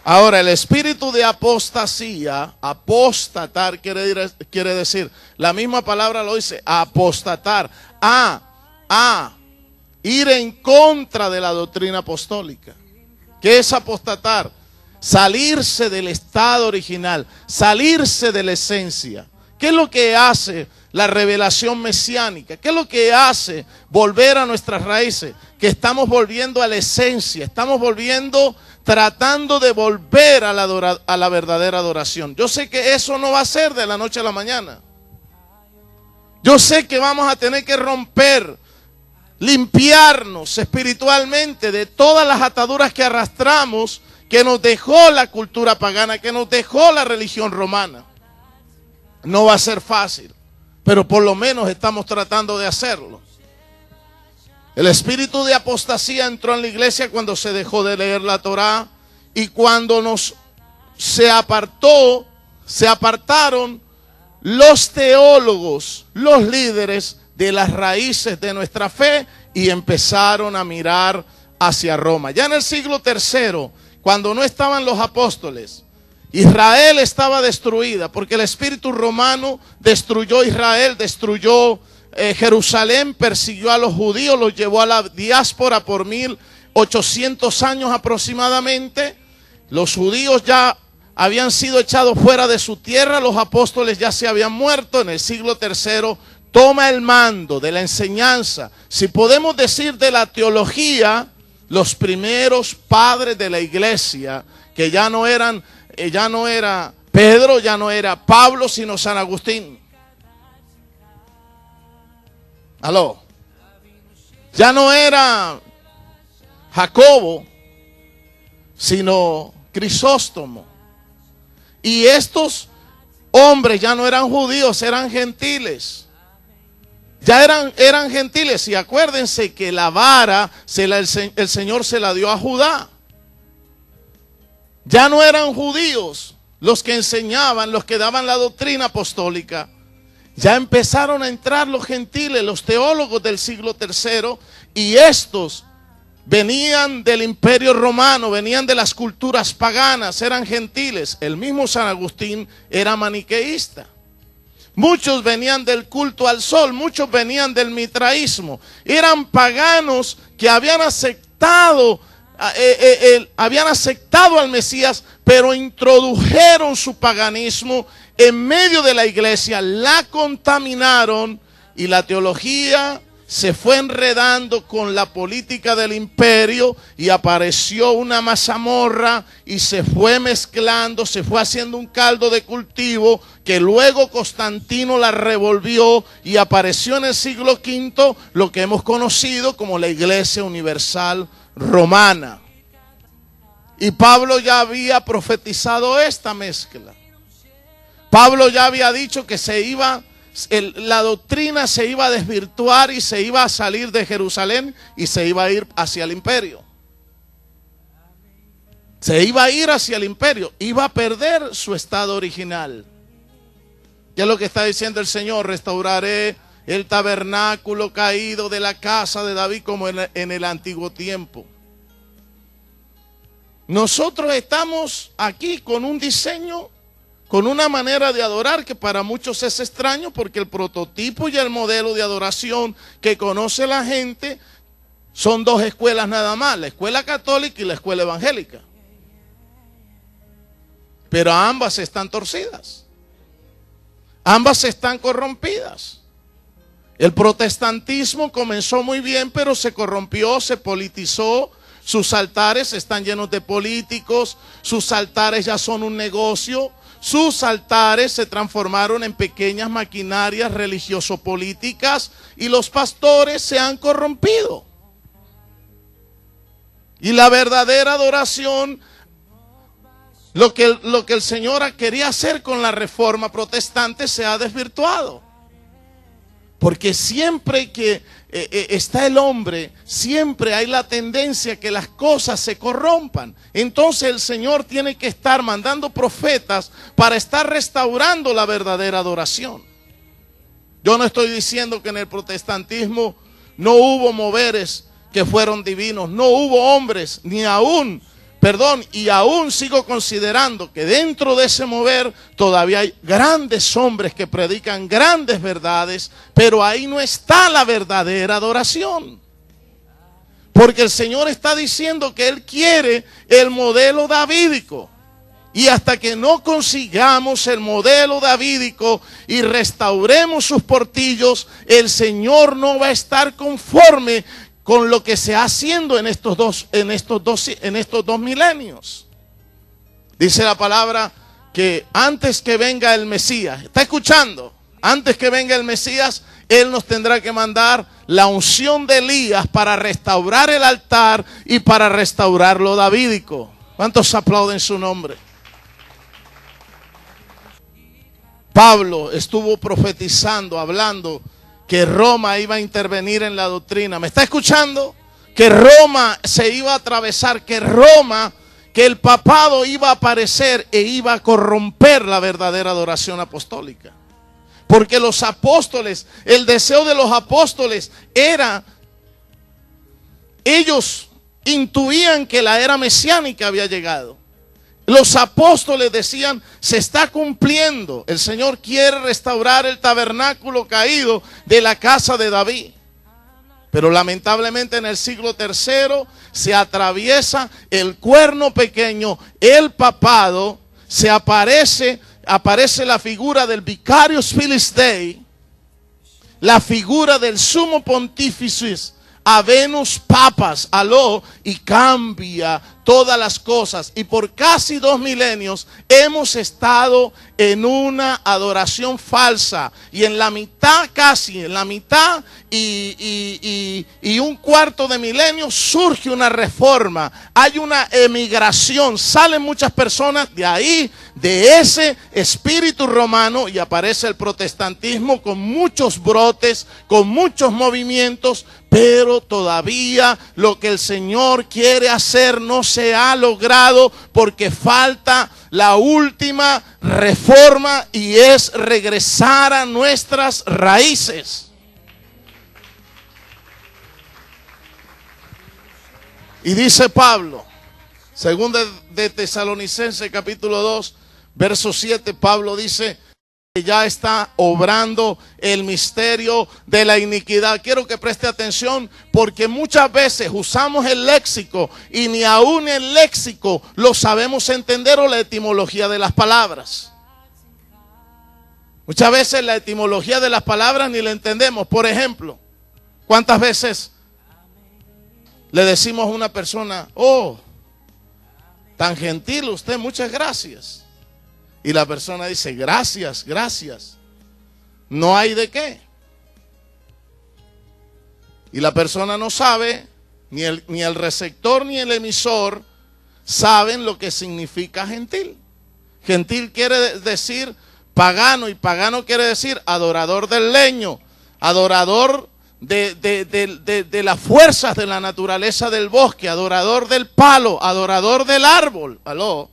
Ahora, el espíritu de apostasía, apostatar quiere decir, la misma palabra lo dice, apostatar, ir en contra de la doctrina apostólica. ¿Qué es apostatar? Salirse del estado original, salirse de la esencia. ¿Qué es lo que hace la revelación mesiánica? ¿Qué es lo que hace volver a nuestras raíces? Que estamos volviendo a la esencia, estamos volviendo, tratando de volver a la verdadera adoración. Yo sé que eso no va a ser de la noche a la mañana. Yo sé que vamos a tener que romper, limpiarnos espiritualmente de todas las ataduras que arrastramos, que nos dejó la cultura pagana, que nos dejó la religión romana. No va a ser fácil, pero por lo menos estamos tratando de hacerlo. El espíritu de apostasía entró en la iglesia cuando se dejó de leer la Torá y cuando se apartaron los teólogos, los líderes de las raíces de nuestra fe y empezaron a mirar hacia Roma. Ya en el siglo III, cuando no estaban los apóstoles, Israel estaba destruida porque el espíritu romano destruyó Israel, destruyó Jerusalén, persiguió a los judíos, los llevó a la diáspora por 1800 años aproximadamente. Los judíos ya habían sido echados fuera de su tierra, los apóstoles ya se habían muerto. En el siglo III toma el mando de la enseñanza, si podemos decir de la teología, los primeros padres de la iglesia, que ya no era Pedro, ya no era Pablo, sino San Agustín. Aló. Ya no era Jacobo, sino Crisóstomo. Y estos hombres ya no eran judíos, eran gentiles. Ya eran gentiles. Y acuérdense que la vara el Señor se la dio a Judá. Ya no eran judíos los que enseñaban, los que daban la doctrina apostólica. Ya empezaron a entrar los gentiles, los teólogos del siglo III, y estos venían del imperio romano, venían de las culturas paganas, eran gentiles. El mismo San Agustín era maniqueísta. Muchos venían del culto al sol, muchos venían del mitraísmo. Eran paganos que habían aceptado al Mesías, pero introdujeron su paganismo en medio de la iglesia, la contaminaron y la teología se fue enredando con la política del imperio y apareció una mazamorra y se fue mezclando, se fue haciendo un caldo de cultivo que luego Constantino la revolvió y apareció en el siglo V lo que hemos conocido como la Iglesia Universal Romana. Y Pablo ya había profetizado esta mezcla. Pablo ya había dicho que la doctrina se iba a desvirtuar y se iba a salir de Jerusalén y se iba a ir hacia el imperio. Se iba a ir hacia el imperio, iba a perder su estado original. ¿Qué es lo que está diciendo el Señor? Restauraré el tabernáculo caído de la casa de David como en el antiguo tiempo. Nosotros estamos aquí con un diseño, con una manera de adorar que para muchos es extraño, porque el prototipo y el modelo de adoración que conoce la gente son dos escuelas nada más, la escuela católica y la escuela evangélica. Pero ambas están torcidas, ambas están corrompidas. El protestantismo comenzó muy bien, pero se corrompió, se politizó. Sus altares están llenos de políticos, sus altares ya son un negocio, sus altares se transformaron en pequeñas maquinarias religioso-políticas y los pastores se han corrompido. Y la verdadera adoración, lo que el Señor quería hacer con la reforma protestante, se ha desvirtuado. Porque siempre que está el hombre, siempre hay la tendencia que las cosas se corrompan. Entonces el Señor tiene que estar mandando profetas para estar restaurando la verdadera adoración. Yo no estoy diciendo que en el protestantismo no hubo moveres que fueron divinos, no hubo hombres, ni aún y aún sigo considerando que dentro de ese mover todavía hay grandes hombres que predican grandes verdades, pero ahí no está la verdadera adoración. Porque el Señor está diciendo que Él quiere el modelo davídico. Y hasta que no consigamos el modelo davídico y restauremos sus portillos, el Señor no va a estar conforme con lo que se está haciendo en estos dos milenios. Dice la palabra que antes que venga el Mesías, ¿está escuchando? Antes que venga el Mesías, Él nos tendrá que mandar la unción de Elías para restaurar el altar y para restaurar lo davídico. ¿Cuántos aplauden su nombre? Pablo estuvo profetizando, hablando que Roma iba a intervenir en la doctrina. ¿Me está escuchando? Que Roma se iba a atravesar, que el papado iba a aparecer e iba a corromper la verdadera adoración apostólica. Porque los apóstoles, el deseo de los apóstoles era, ellos intuían que la era mesiánica había llegado. Los apóstoles decían, se está cumpliendo. El Señor quiere restaurar el tabernáculo caído de la casa de David. Pero lamentablemente en el siglo III se atraviesa el cuerno pequeño, el papado, aparece la figura del Vicarius Filii Dei, la figura del sumo pontífice, Habemus Papas, aló, y cambia todas las cosas. Y por casi 2 milenios hemos estado en una adoración falsa. Y en la mitad, casi en la mitad y un cuarto de milenio surge una reforma. Hay una emigración. Salen muchas personas de ahí, de ese espíritu romano, y aparece el protestantismo con muchos brotes, con muchos movimientos. Pero todavía lo que el Señor quiere hacer no se ha logrado, porque falta la última reforma, y es regresar a nuestras raíces. Y dice Pablo, según de Tesalonicenses capítulo 2, verso 7, Pablo dice que ya está obrando el misterio de la iniquidad. Quiero que preste atención, porque muchas veces usamos el léxico y ni aún el léxico lo sabemos entender, o la etimología de las palabras. Muchas veces la etimología de las palabras ni la entendemos. Por ejemplo, ¿cuántas veces le decimos a una persona, oh, tan gentil usted, muchas gracias? Y la persona dice, gracias, gracias. No hay de qué. Y la persona no sabe, ni el receptor ni el emisor saben lo que significa gentil. Gentil quiere decir pagano, y pagano quiere decir adorador del leño, adorador de las fuerzas de la naturaleza del bosque, adorador del palo, adorador del árbol. Aló.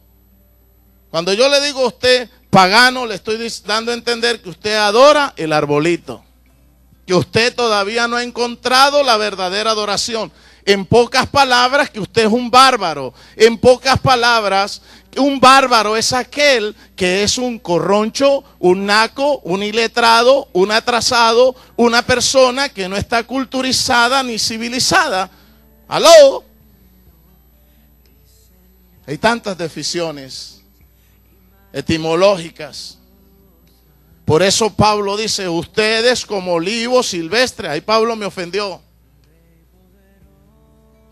Cuando yo le digo a usted pagano, le estoy dando a entender que usted adora el arbolito, que usted todavía no ha encontrado la verdadera adoración. En pocas palabras, que usted es un bárbaro. En pocas palabras, un bárbaro es aquel que es un corroncho, un naco, un iletrado, un atrasado, una persona que no está culturizada ni civilizada. ¿Aló? Hay tantas definiciones etimológicas. Por eso Pablo dice, ustedes como olivo silvestre. Ahí Pablo me ofendió.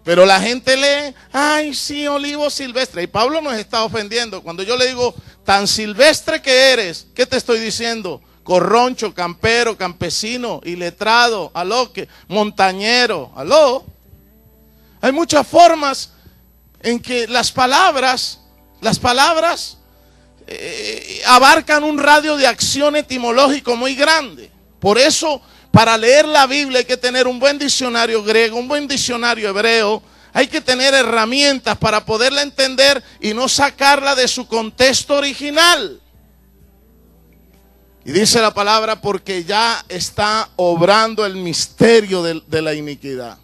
Pero la gente lee, ay sí, olivo silvestre. Y Pablo nos está ofendiendo. Cuando yo le digo, tan silvestre que eres, ¿qué te estoy diciendo? Corroncho, campero, campesino, iletrado, aló, montañero, aló. Hay muchas formas en que las palabras abarcan un radio de acción etimológico muy grande. Por eso, para leer la Biblia hay que tener un buen diccionario griego, un buen diccionario hebreo. Hay que tener herramientas para poderla entender y no sacarla de su contexto original. Y dice la palabra, porque ya está obrando el misterio de la iniquidad.